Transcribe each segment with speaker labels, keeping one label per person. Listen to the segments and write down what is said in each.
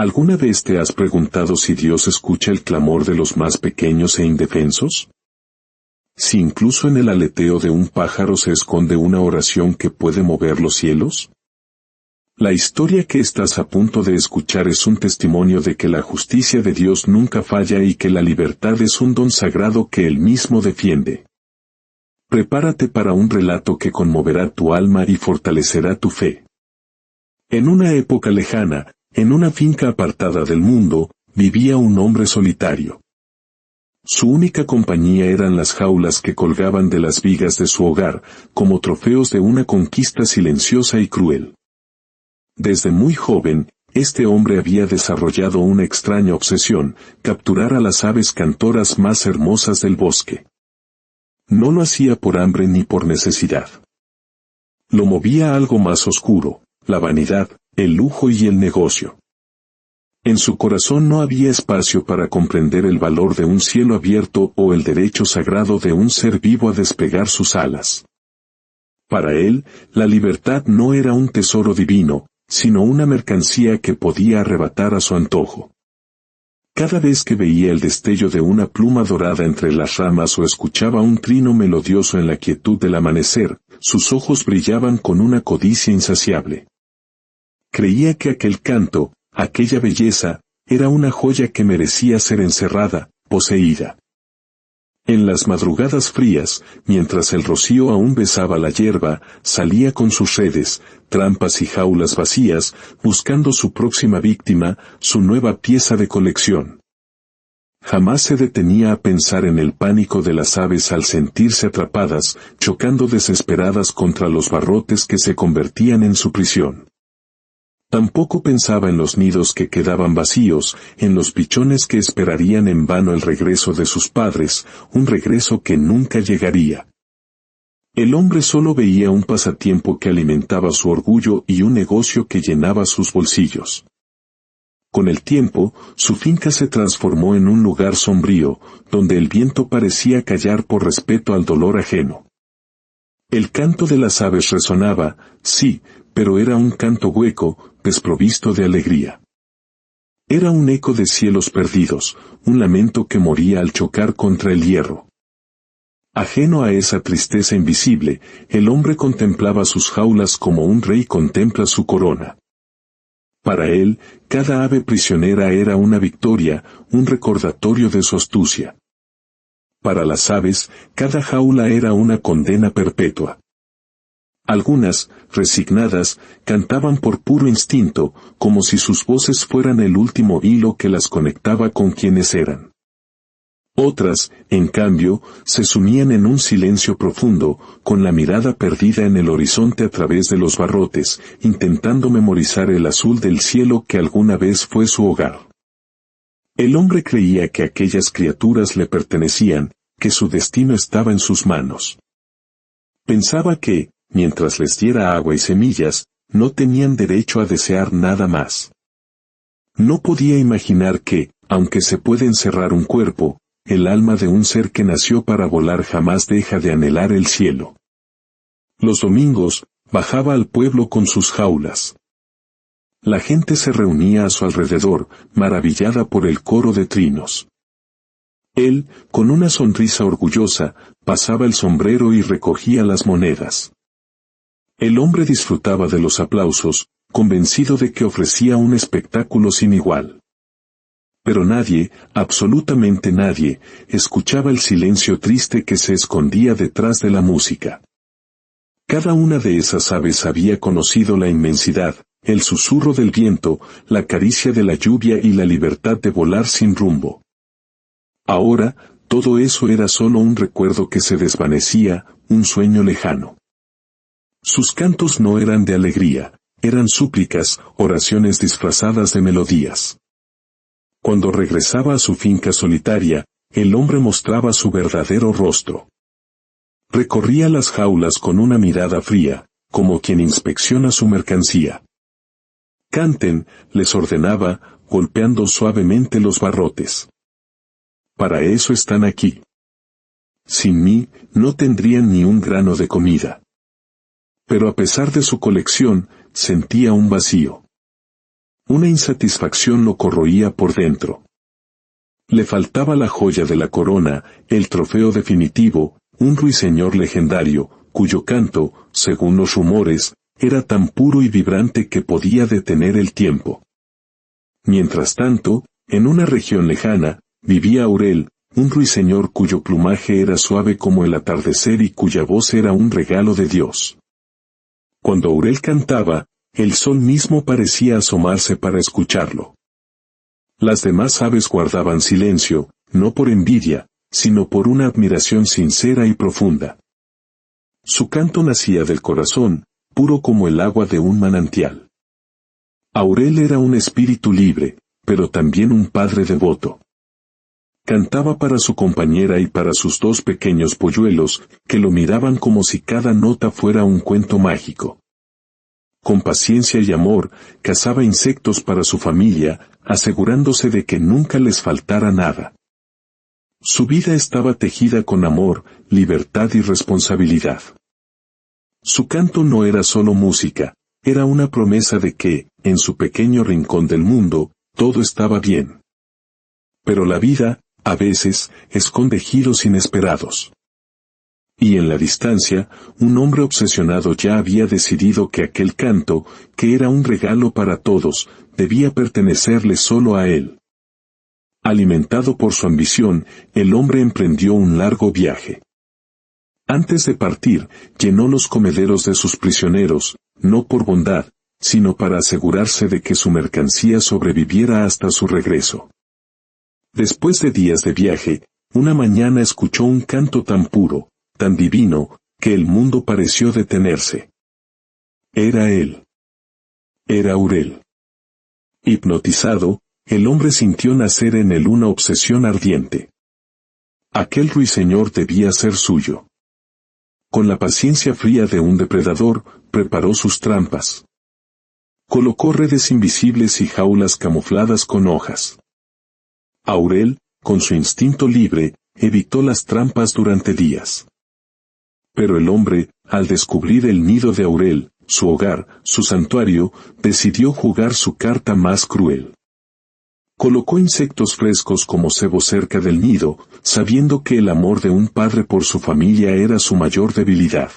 Speaker 1: ¿Alguna vez te has preguntado si Dios escucha el clamor de los más pequeños e indefensos? Si incluso en el aleteo de un pájaro se esconde una oración que puede mover los cielos. La historia que estás a punto de escuchar es un testimonio de que la justicia de Dios nunca falla y que la libertad es un don sagrado que Él mismo defiende. Prepárate para un relato que conmoverá tu alma y fortalecerá tu fe. En una época lejana, en una finca apartada del mundo, vivía un hombre solitario. Su única compañía eran las jaulas que colgaban de las vigas de su hogar, como trofeos de una conquista silenciosa y cruel. Desde muy joven, este hombre había desarrollado una extraña obsesión: capturar a las aves cantoras más hermosas del bosque. No lo hacía por hambre ni por necesidad. Lo movía algo más oscuro: la vanidad, el lujo y el negocio. En su corazón no había espacio para comprender el valor de un cielo abierto o el derecho sagrado de un ser vivo a despegar sus alas. Para él, la libertad no era un tesoro divino, sino una mercancía que podía arrebatar a su antojo. Cada vez que veía el destello de una pluma dorada entre las ramas o escuchaba un trino melodioso en la quietud del amanecer, sus ojos brillaban con una codicia insaciable. Creía que aquel canto, aquella belleza, era una joya que merecía ser encerrada, poseída. En las madrugadas frías, mientras el rocío aún besaba la hierba, salía con sus redes, trampas y jaulas vacías, buscando su próxima víctima, su nueva pieza de colección. Jamás se detenía a pensar en el pánico de las aves al sentirse atrapadas, chocando desesperadas contra los barrotes que se convertían en su prisión. Tampoco pensaba en los nidos que quedaban vacíos, en los pichones que esperarían en vano el regreso de sus padres, un regreso que nunca llegaría. El hombre solo veía un pasatiempo que alimentaba su orgullo y un negocio que llenaba sus bolsillos. Con el tiempo, su finca se transformó en un lugar sombrío, donde el viento parecía callar por respeto al dolor ajeno. El canto de las aves resonaba, sí, pero era un canto hueco, desprovisto de alegría. Era un eco de cielos perdidos, un lamento que moría al chocar contra el hierro. Ajeno a esa tristeza invisible, el hombre contemplaba sus jaulas como un rey contempla su corona. Para él, cada ave prisionera era una victoria, un recordatorio de su astucia. Para las aves, cada jaula era una condena perpetua. Algunas, resignadas, cantaban por puro instinto, como si sus voces fueran el último hilo que las conectaba con quienes eran. Otras, en cambio, se sumían en un silencio profundo, con la mirada perdida en el horizonte a través de los barrotes, intentando memorizar el azul del cielo que alguna vez fue su hogar. El hombre creía que aquellas criaturas le pertenecían, que su destino estaba en sus manos. Pensaba que, mientras les diera agua y semillas, no tenían derecho a desear nada más. No podía imaginar que, aunque se puede encerrar un cuerpo, el alma de un ser que nació para volar jamás deja de anhelar el cielo. Los domingos, bajaba al pueblo con sus jaulas. La gente se reunía a su alrededor, maravillada por el coro de trinos. Él, con una sonrisa orgullosa, pasaba el sombrero y recogía las monedas. El hombre disfrutaba de los aplausos, convencido de que ofrecía un espectáculo sin igual. Pero nadie, absolutamente nadie, escuchaba el silencio triste que se escondía detrás de la música. Cada una de esas aves había conocido la inmensidad, el susurro del viento, la caricia de la lluvia y la libertad de volar sin rumbo. Ahora, todo eso era solo un recuerdo que se desvanecía, un sueño lejano. Sus cantos no eran de alegría, eran súplicas, oraciones disfrazadas de melodías. Cuando regresaba a su finca solitaria, el hombre mostraba su verdadero rostro. Recorría las jaulas con una mirada fría, como quien inspecciona su mercancía. Canten, les ordenaba, golpeando suavemente los barrotes. Para eso están aquí. Sin mí, no tendrían ni un grano de comida. Pero a pesar de su colección, sentía un vacío. Una insatisfacción lo corroía por dentro. Le faltaba la joya de la corona, el trofeo definitivo, un ruiseñor legendario, cuyo canto, según los rumores, era tan puro y vibrante que podía detener el tiempo. Mientras tanto, en una región lejana, vivía Aurel, un ruiseñor cuyo plumaje era suave como el atardecer y cuya voz era un regalo de Dios. Cuando Aurel cantaba, el sol mismo parecía asomarse para escucharlo. Las demás aves guardaban silencio, no por envidia, sino por una admiración sincera y profunda. Su canto nacía del corazón, puro como el agua de un manantial. Aurel era un espíritu libre, pero también un padre devoto. Cantaba para su compañera y para sus dos pequeños polluelos, que lo miraban como si cada nota fuera un cuento mágico. Con paciencia y amor, cazaba insectos para su familia, asegurándose de que nunca les faltara nada. Su vida estaba tejida con amor, libertad y responsabilidad. Su canto no era solo música, era una promesa de que, en su pequeño rincón del mundo, todo estaba bien. Pero la vida, a veces, esconde giros inesperados. Y en la distancia, un hombre obsesionado ya había decidido que aquel canto, que era un regalo para todos, debía pertenecerle solo a él. Alimentado por su ambición, el hombre emprendió un largo viaje. Antes de partir, llenó los comederos de sus prisioneros, no por bondad, sino para asegurarse de que su mercancía sobreviviera hasta su regreso. Después de días de viaje, una mañana escuchó un canto tan puro, tan divino, que el mundo pareció detenerse. Era él. Era Aurel. Hipnotizado, el hombre sintió nacer en él una obsesión ardiente. Aquel ruiseñor debía ser suyo. Con la paciencia fría de un depredador, preparó sus trampas. Colocó redes invisibles y jaulas camufladas con hojas. Aurel, con su instinto libre, evitó las trampas durante días. Pero el hombre, al descubrir el nido de Aurel, su hogar, su santuario, decidió jugar su carta más cruel. Colocó insectos frescos como cebo cerca del nido, sabiendo que el amor de un padre por su familia era su mayor debilidad.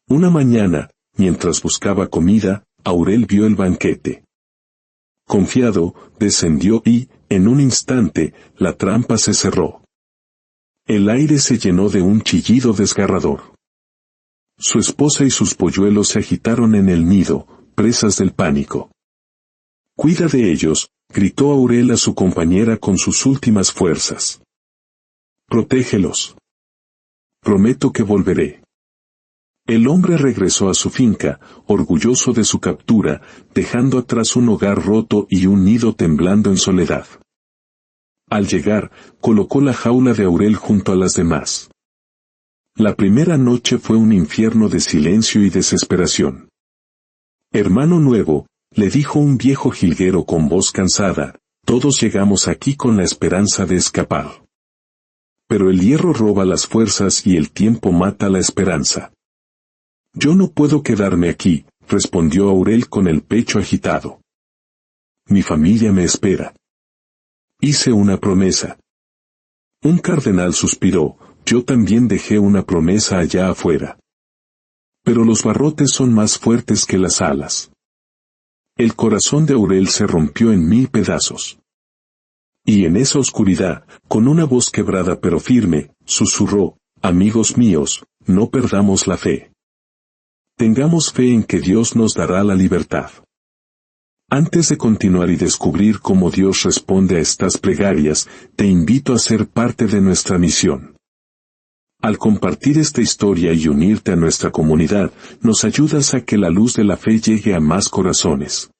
Speaker 1: Una mañana, mientras buscaba comida, Aurel vio el banquete. Confiado, descendió y, en un instante, la trampa se cerró. El aire se llenó de un chillido desgarrador. Su esposa y sus polluelos se agitaron en el nido, presas del pánico. «Cuida de ellos», gritó Aurel a su compañera con sus últimas fuerzas. «Protégelos. Prometo que volveré». El hombre regresó a su finca, orgulloso de su captura, dejando atrás un hogar roto y un nido temblando en soledad. Al llegar, colocó la jaula de Aurel junto a las demás. La primera noche fue un infierno de silencio y desesperación. «Hermano nuevo», le dijo un viejo jilguero con voz cansada, «todos llegamos aquí con la esperanza de escapar. Pero el hierro roba las fuerzas y el tiempo mata la esperanza». «Yo no puedo quedarme aquí», respondió Aurel con el pecho agitado. «Mi familia me espera. Hice una promesa». Un cardenal suspiró, «Yo también dejé una promesa allá afuera. Pero los barrotes son más fuertes que las alas». El corazón de Aurel se rompió en 1000 pedazos. Y en esa oscuridad, con una voz quebrada pero firme, susurró, «Amigos míos, no perdamos la fe. Tengamos fe en que Dios nos dará la libertad». Antes de continuar y descubrir cómo Dios responde a estas plegarias, te invito a ser parte de nuestra misión. Al compartir esta historia y unirte a nuestra comunidad, nos ayudas a que la luz de la fe llegue a más corazones.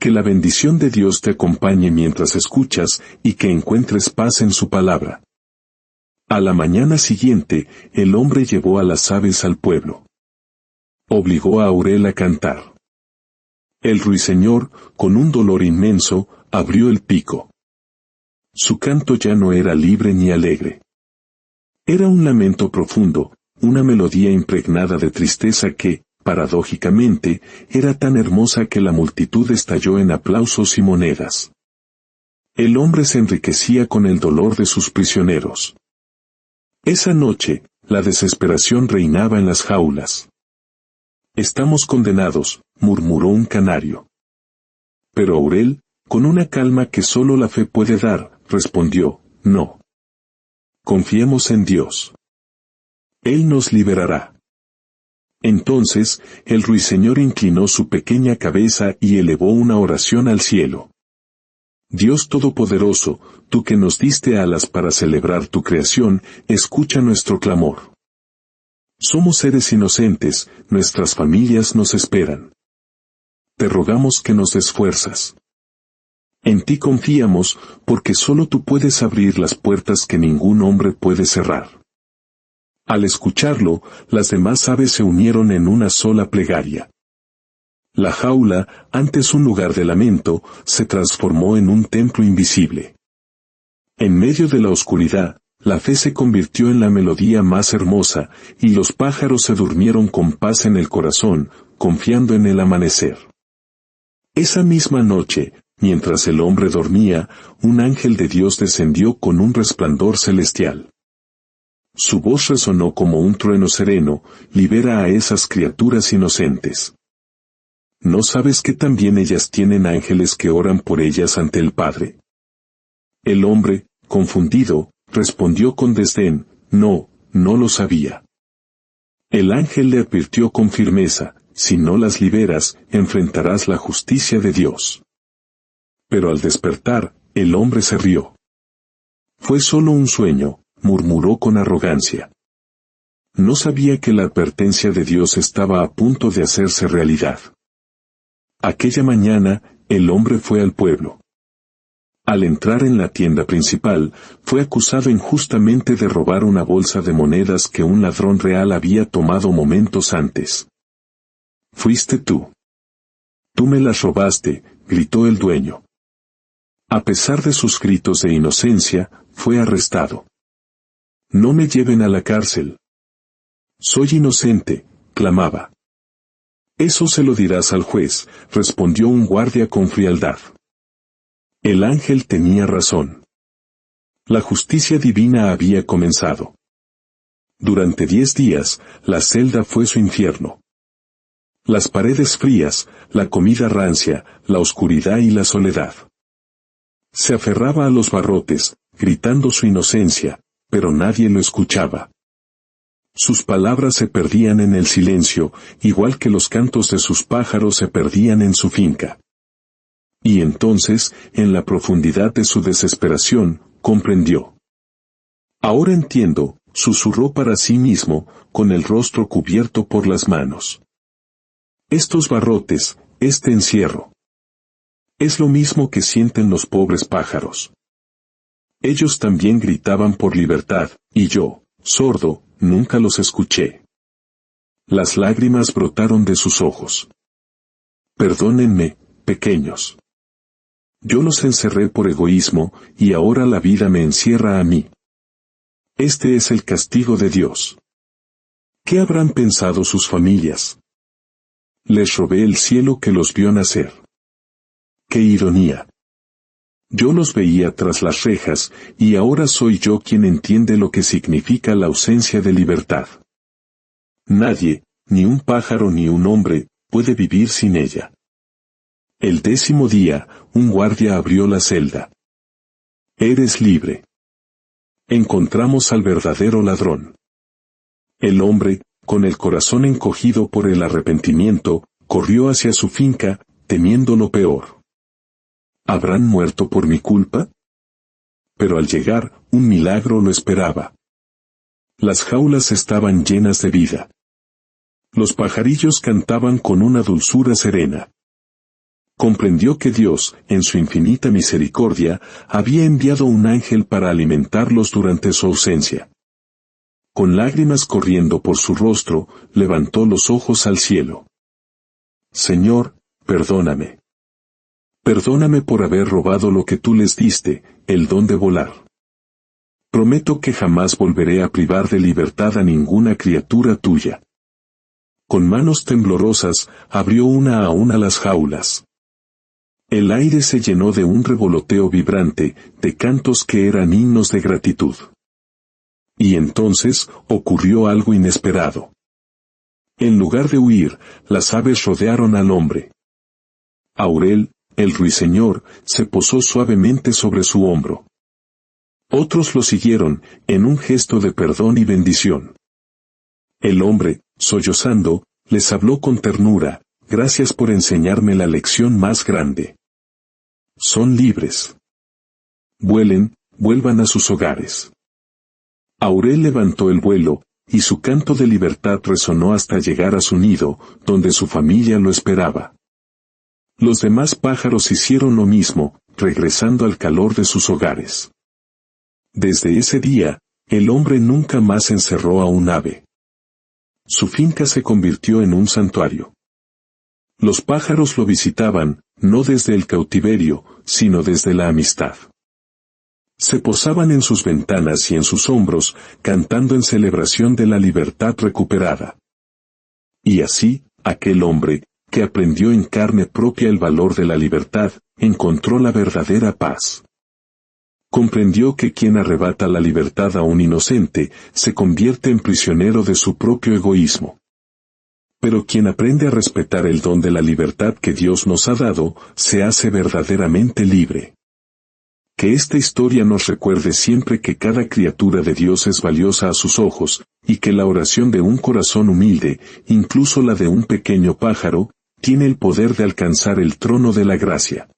Speaker 1: Que la bendición de Dios te acompañe mientras escuchas y que encuentres paz en su palabra. A la mañana siguiente, el hombre llevó a las aves al pueblo. Obligó a Aurel a cantar. El ruiseñor, con un dolor inmenso, abrió el pico. Su canto ya no era libre ni alegre. Era un lamento profundo, una melodía impregnada de tristeza que, paradójicamente, era tan hermosa que la multitud estalló en aplausos y monedas. El hombre se enriquecía con el dolor de sus prisioneros. Esa noche, la desesperación reinaba en las jaulas. «Estamos condenados», murmuró un canario. Pero Aurel, con una calma que solo la fe puede dar, respondió, «No. Confiemos en Dios. Él nos liberará». Entonces, el ruiseñor inclinó su pequeña cabeza y elevó una oración al cielo. «Dios Todopoderoso, tú que nos diste alas para celebrar tu creación, escucha nuestro clamor. Somos seres inocentes, nuestras familias nos esperan. Te rogamos que nos des fuerzas. En ti confiamos, porque solo tú puedes abrir las puertas que ningún hombre puede cerrar». Al escucharlo, las demás aves se unieron en una sola plegaria. La jaula, antes un lugar de lamento, se transformó en un templo invisible. En medio de la oscuridad, la fe se convirtió en la melodía más hermosa, y los pájaros se durmieron con paz en el corazón, confiando en el amanecer. Esa misma noche, mientras el hombre dormía, un ángel de Dios descendió con un resplandor celestial. Su voz resonó como un trueno sereno: «Libera a esas criaturas inocentes. ¿No sabes que también ellas tienen ángeles que oran por ellas ante el Padre?» El hombre, confundido, respondió con desdén: «No, no lo sabía». El ángel le advirtió con firmeza: «Si no las liberas, enfrentarás la justicia de Dios». Pero al despertar, el hombre se rió. «Fue solo un sueño», murmuró con arrogancia. No sabía que la advertencia de Dios estaba a punto de hacerse realidad. Aquella mañana, el hombre fue al pueblo. Al entrar en la tienda principal, fue acusado injustamente de robar una bolsa de monedas que un ladrón real había tomado momentos antes. «Fuiste tú. Tú me las robaste», gritó el dueño. A pesar de sus gritos de inocencia, fue arrestado. «No me lleven a la cárcel. Soy inocente», clamaba. «Eso se lo dirás al juez», respondió un guardia con frialdad. El ángel tenía razón. La justicia divina había comenzado. Durante 10 días, la celda fue su infierno. Las paredes frías, la comida rancia, la oscuridad y la soledad. Se aferraba a los barrotes, gritando su inocencia, pero nadie lo escuchaba. Sus palabras se perdían en el silencio, igual que los cantos de sus pájaros se perdían en su finca. Y entonces, en la profundidad de su desesperación, comprendió. «Ahora entiendo», susurró para sí mismo, con el rostro cubierto por las manos. «Estos barrotes, este encierro. Es lo mismo que sienten los pobres pájaros. Ellos también gritaban por libertad, y yo, sordo, nunca los escuché». Las lágrimas brotaron de sus ojos. «Perdónenme, pequeños. Yo los encerré por egoísmo, y ahora la vida me encierra a mí. Este es el castigo de Dios. ¿Qué habrán pensado sus familias? Les robé el cielo que los vio nacer. ¡Qué ironía! Yo los veía tras las rejas, y ahora soy yo quien entiende lo que significa la ausencia de libertad. Nadie, ni un pájaro ni un hombre, puede vivir sin ella». El 10º día, un guardia abrió la celda. «Eres libre». Encontramos al verdadero ladrón. El hombre, con el corazón encogido por el arrepentimiento, corrió hacia su finca, temiendo lo peor. ¿Habrán muerto por mi culpa? Pero al llegar, un milagro lo esperaba. Las jaulas estaban llenas de vida. Los pajarillos cantaban con una dulzura serena. Comprendió que Dios, en su infinita misericordia, había enviado un ángel para alimentarlos durante su ausencia. Con lágrimas corriendo por su rostro, levantó los ojos al cielo. «Señor, perdóname. Perdóname por haber robado lo que tú les diste, el don de volar. Prometo que jamás volveré a privar de libertad a ninguna criatura tuya». con manos temblorosas, abrió una a una las jaulas. El aire se llenó de un revoloteo vibrante, de cantos que eran himnos de gratitud. Y entonces, ocurrió algo inesperado. En lugar de huir, las aves rodearon al hombre. Aurel, el ruiseñor, se posó suavemente sobre su hombro. Otros lo siguieron, en un gesto de perdón y bendición. El hombre, sollozando, les habló con ternura: gracias por enseñarme la lección más grande. Son libres. Vuelen, vuelvan a sus hogares. Aurel levantó el vuelo, y su canto de libertad resonó hasta llegar a su nido, donde su familia lo esperaba. Los demás pájaros hicieron lo mismo, regresando al calor de sus hogares. Desde ese día, el hombre nunca más encerró a un ave. Su finca se convirtió en un santuario. Los pájaros lo visitaban, no desde el cautiverio, sino desde la amistad. Se posaban en sus ventanas y en sus hombros, cantando en celebración de la libertad recuperada. Y así, aquel hombre, que aprendió en carne propia el valor de la libertad, encontró la verdadera paz. Comprendió que quien arrebata la libertad a un inocente, se convierte en prisionero de su propio egoísmo. Pero quien aprende a respetar el don de la libertad que Dios nos ha dado, se hace verdaderamente libre. Que esta historia nos recuerde siempre que cada criatura de Dios es valiosa a sus ojos, y que la oración de un corazón humilde, incluso la de un pequeño pájaro, tiene el poder de alcanzar el trono de la gracia.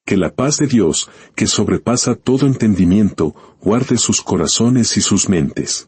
Speaker 1: Que la paz de Dios, que sobrepasa todo entendimiento, guarde sus corazones y sus mentes.